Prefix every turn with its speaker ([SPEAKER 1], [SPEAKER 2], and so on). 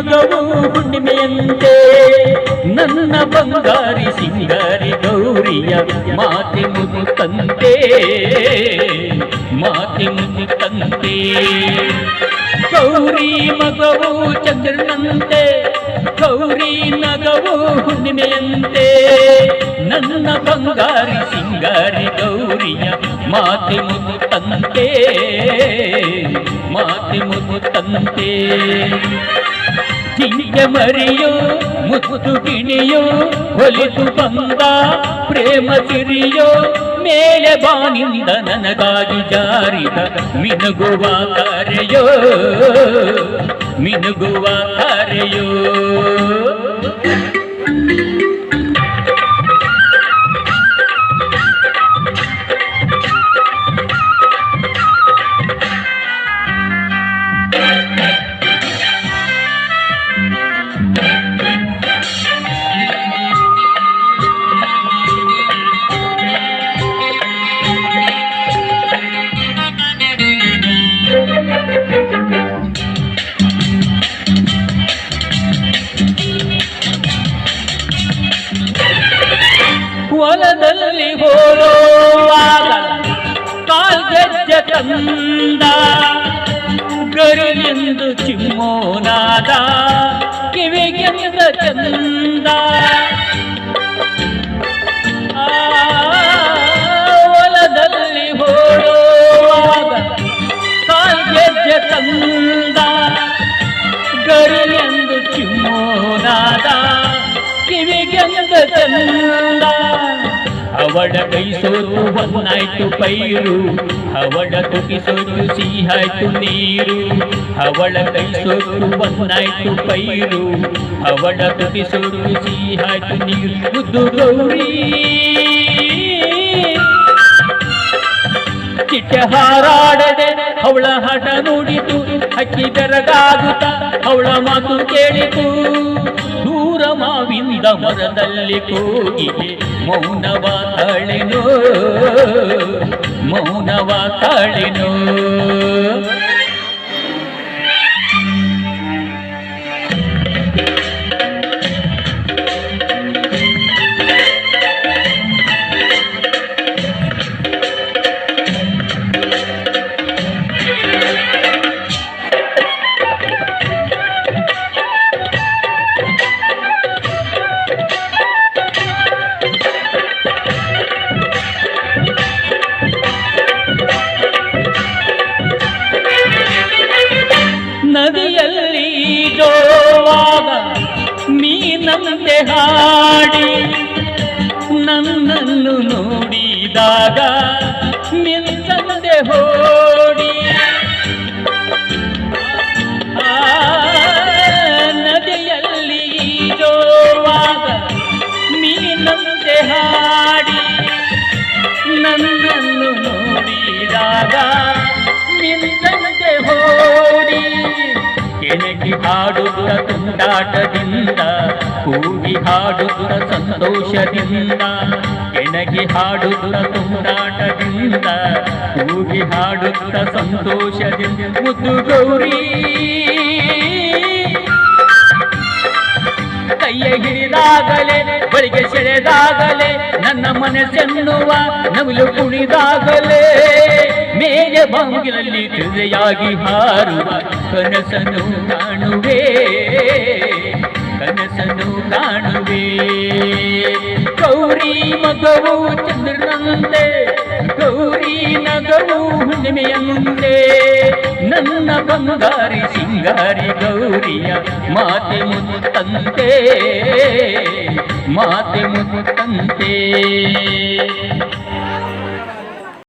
[SPEAKER 1] ಮಗವು ಹುಣ್ಣಿಮೆಯಂತೆ ನನ್ನ ಬಂಗಾರಿ ಸಿಂಗಾರಿ ಗೌರಿಯ ಮಾತೆ ಮುತ್ತಂತೆ ಮಾತೆ ಮುತ್ತಂತೆ ಗೌರಿ ಮಗವು ಚಂದ್ರನಂತೆ ಗೌರಿ ನಗವು ಹುಣ್ಣಿಮೆಯಂತೆ ನನ್ನ ಬಂಗಾರಿ ಸಿಂಗಾರಿ ಗೌರಿಯ ಮಾತೆ ಮುತ್ತಂತೆ ಮಾತೆ ಮುತ್ತಂತೆ ಜಿಂಕೆ ಮರಿಯೋ ಮುತ್ತು ಗಿಣಿಯೋ ಹೊಲಿತು ಬಂದ ಪ್ರೇಮ ಸಿರಿಯೋ ಮೇಲೆ ಬಾನಿಂದ ನನಗಾಗಿ ಜಾರಿದ ಮಿನುಗುವ ಕರೆಯೋ ಮಿನುಗುವ ಕರೆಯೋ ಹೊಲದಲ್ಲಿ ಹೋಲುವಾಗ ಕಾಲ್ಗೆಜ್ಜೆ ತಂದ ಗರಿಯೆಂದು ಚಿಮ್ಮೋನಾದ ಕಿವಿಗೆಂದ ಚಂದ ಹೊಲದಲ್ಲಿ ಹೋಲುವಾಗ ಕಾಲ್ಗೆಜ್ಜೆ ತಂದ ಗರಿಯೆಂದು ಚಿಮ್ಮೋನಾದ ಕಿವಿಗೆಂದ ಚಂದ ಅವಳ ಕೈ ಸೋತು ಹೊನ್ನಾಯ್ತು ಪೈರು ಅವಳ ತುಟಿ ಸೋತು ಸಿಹಾಯ್ತು ನೀರು ಅವಳ ಕೈ ಸೋತು ಹೊನ್ನಾಯ್ತು ಪೈರು ಅವಳ ತುಟಿ ಸೋತು ಸಿಹಾಯ್ತು ನೀರು ಮುದ್ದು ಗೌರಿ ಚಿಟ್ಟೆ ಹಾರಾಡದೆ ಅವಳ ಹಠ ನುಡಿತು ಹಕ್ಕಿ ಬೆರಗಾಗುತ್ತ ಅವಳ ಮಾತು ಕೇಳಿತು ದೂರ ಮಾವಿಂದ ಮರದಲ್ಲಿ ಕೂಗಿಗೆ ಮೌನವ ತಾಳೆನೋ ಮೌನವ ತಾಳೆನೋ ನದಿಯಲ್ಲಿ ಜೋವಾಗ ನೀನಂತೆ ಹಾಡಿ ನನ್ನನ್ನು ನೋಡಿದಾಗ ಮಿಂಚಂದೆ ಹೋಡಿ ನದಿಯಲ್ಲಿ ಜೋವಾಗ ನೀನಂತೆ ಹಾಡಿ ನನ್ನನ್ನು ನೋಡಿದಾಗ ಮಿಂಚಂದೆ ಹೋಡಿ ಕೆಣಕಿ ಹಾಡುತ್ತ ತುಂಟಾಟದಿಂದ ಕೂಗಿ ಹಾಡುತ್ತ ಸಂತೋಷದಿಂದ ಕೆಣಕಿ ಹಾಡುತ್ತ ತುಂಟಾಟದಿಂದ ಕೂಗಿ ಹಾಡುತ್ತ ಸಂತೋಷದಿಂದ ಮುದ್ದು ಗೌರಿ ಕೈಯ ಹಿಡಿದಾಗಲೇ ಬಳಿಗೆ ಸೆಳೆದಾಗಲೇ ನನ್ನ ಮನಸ್ಸೆನ್ನುವ ನವಿಲು ಕುಣಿದಾಗಲೇ ಮೇಲೆ ಬಾಗಿಲಲ್ಲಿ ತಿಳಿಯಾಗಿ ಹಾರುವ ಕನಸನ್ನು ಕಾಣುವೆ ಕನಸನ್ನು ಕಾಣುವೆ ಗೌರಿ ಮಗವು ಚಂದ್ರನಂತೆ ಗೌರಿ ನಗವು ಹುಣ್ಣಿಮೆಯಂತೆ ನನ್ನ ಬಂಗಾರಿ ಸಿಂಗಾರಿ ಗೌರಿಯ ಮಾತೆ ಮುತ್ತಂತೆ ಮಾತೆ ಮುತ್ತಂತೆ